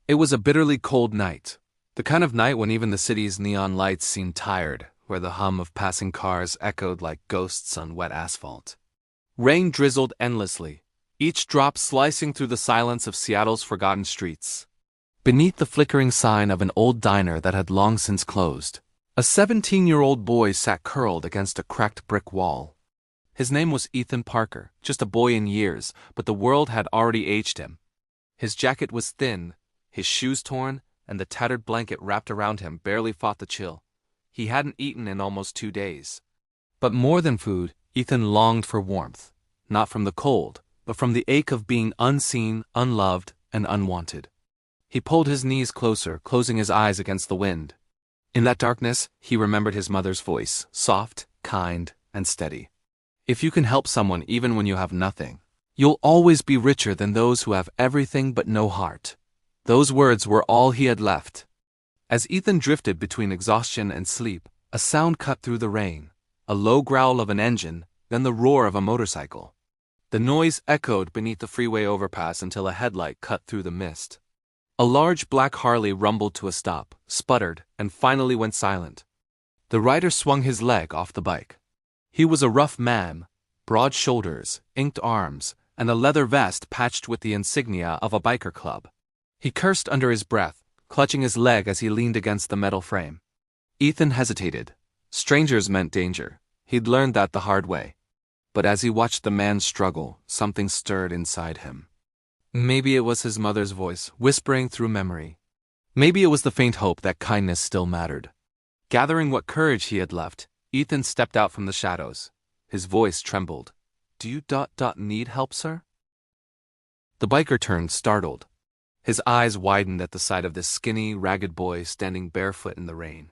It was a bitterly cold night. The kind of night when even the city's neon lights seemed tired, where the hum of passing cars echoed like ghosts on wet asphalt. Rain drizzled endlessly, each drop slicing through the silence of Seattle's forgotten streets. Beneath the flickering sign of an old diner that had long since closed, a 17-year-old boy sat curled against a cracked brick wall. His name was Ethan Parker, just a boy in years, but the world had already aged him. His jacket was thin, his shoes torn, and the tattered blanket wrapped around him barely fought the chill. He hadn't eaten in almost 2 days. But more than food, Ethan longed for warmth, not from the cold, but from the ache of being unseen, unloved, and unwanted. He pulled his knees closer, closing his eyes against the wind. In that darkness, he remembered his mother's voice, soft, kind, and steady. If you can help someone even when you have nothing, you'll always be richer than those who have everything but no heart. Those words were all he had left. As Ethan drifted between exhaustion and sleep, a sound cut through the rain, a low growl of an engine, then the roar of a motorcycle. The noise echoed beneath the freeway overpass until a headlight cut through the mist. A large black Harley rumbled to a stop, sputtered, and finally went silent. The rider swung his leg off the bike. He was a rough man, broad shoulders, inked arms, and a leather vest patched with the insignia of a biker club. He cursed under his breath, clutching his leg as he leaned against the metal frame. Ethan hesitated. Strangers meant danger. He'd learned that the hard way. But as he watched the man struggle, something stirred inside him. Maybe it was his mother's voice, whispering through memory. Maybe it was the faint hope that kindness still mattered. Gathering what courage he had left, Ethan stepped out from the shadows. His voice trembled. "Do you need help, sir?" The biker turned, startled. His eyes widened at the sight of this skinny, ragged boy standing barefoot in the rain.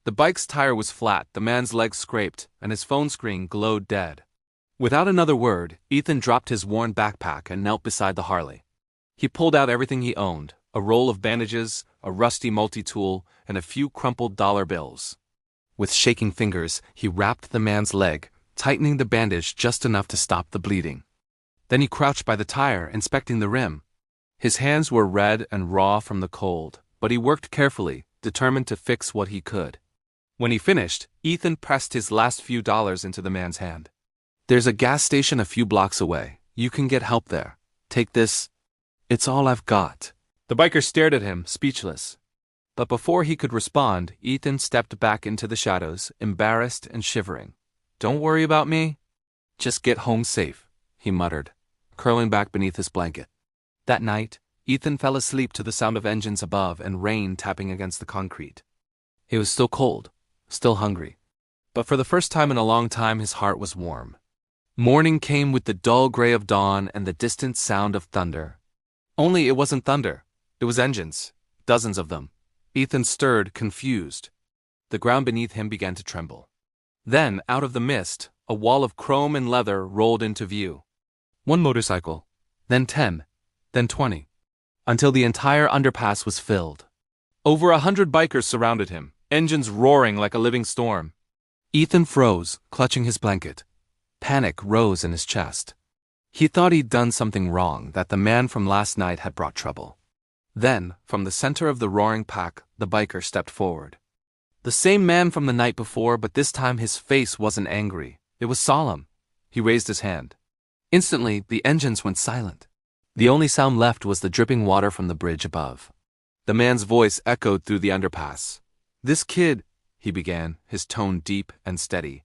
The bike's tire was flat, the man's leg scraped, and his phone screen glowed dead. Without another word, Ethan dropped his worn backpack and knelt beside the Harley. He pulled out everything he owned, a roll of bandages, a rusty multi-tool, and a few crumpled dollar bills. With shaking fingers, he wrapped the man's leg, tightening the bandage just enough to stop the bleeding. Then he crouched by the tire, inspecting the rim. His hands were red and raw from the cold, but he worked carefully, determined to fix what he could. When he finished, Ethan pressed his last few dollars into the man's hand. "There's a gas station a few blocks away. You can get help there. Take this. It's all I've got." The biker stared at him, speechless. But before he could respond, Ethan stepped back into the shadows, embarrassed and shivering. "Don't worry about me. Just get home safe," he muttered, curling back beneath his blanket. That night, Ethan fell asleep to the sound of engines above and rain tapping against the concrete. He was still cold, still hungry. But for the first time in a long time, his heart was warm. Morning came with the dull gray of dawn and the distant sound of thunder. Only it wasn't thunder. It was engines. Dozens of them. Ethan stirred, confused. The ground beneath him began to tremble. Then, out of the mist, a wall of chrome and leather rolled into view. One motorcycle, then 10, then 20, until the entire underpass was filled. Over 100 bikers surrounded him, engines roaring like a living storm. Ethan froze, clutching his blanket. Panic rose in his chest. He thought he'd done something wrong, that the man from last night had brought trouble. Then, from the center of the roaring pack, the biker stepped forward. The same man from the night before, but this time his face wasn't angry. It was solemn. He raised his hand. Instantly, the engines went silent. The only sound left was the dripping water from the bridge above. The man's voice echoed through the underpass. "This kid," he began, his tone deep and steady.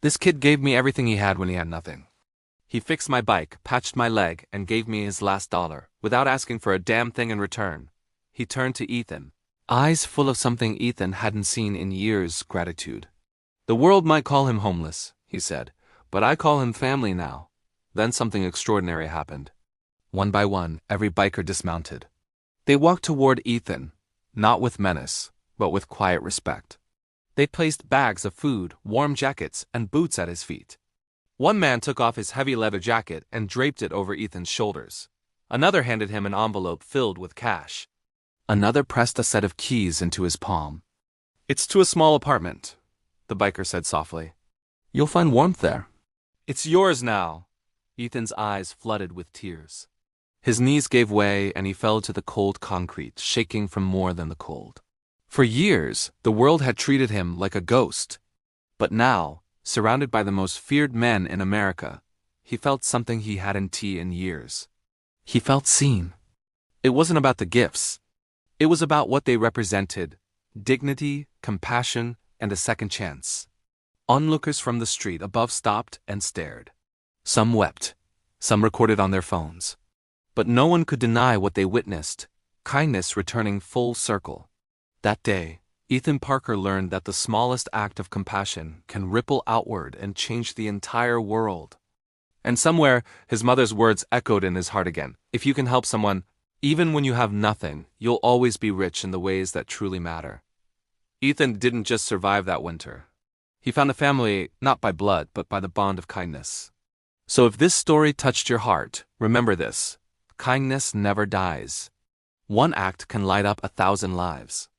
"This kid gave me everything he had when he had nothing. He fixed my bike, patched my leg, and gave me his last dollar, without asking for a damn thing in return." He turned to Ethan, eyes full of something Ethan hadn't seen in years, gratitude. "The world might call him homeless," he said, "but I call him family now." Then something extraordinary happened. One by one, every biker dismounted. They walked toward Ethan, not with menace, but with quiet respect. They placed bags of food, warm jackets, and boots at his feet. One man took off his heavy leather jacket and draped it over Ethan's shoulders. Another handed him an envelope filled with cash. Another pressed a set of keys into his palm. "It's to a small apartment," the biker said softly. "You'll find warmth there." "It's yours now." Ethan's eyes flooded with tears. His knees gave way and he fell to the cold concrete, shaking from more than the cold. For years, the world had treated him like a ghost. But now, surrounded by the most feared men in America, he felt something he hadn't in years. He felt seen. It wasn't about the gifts. It was about what they represented: dignity, compassion, and a second chance. Onlookers from the street above stopped and stared. Some wept. Some recorded on their phones. But no one could deny what they witnessed: kindness returning full circle. That day, Ethan Parker learned that the smallest act of compassion can ripple outward and change the entire world. And somewhere, his mother's words echoed in his heart again. If you can help someone, even when you have nothing, you'll always be rich in the ways that truly matter. Ethan didn't just survive that winter. He found a family not by blood, but by the bond of kindness. So if this story touched your heart, remember this: kindness never dies. One act can light up 1,000 lives.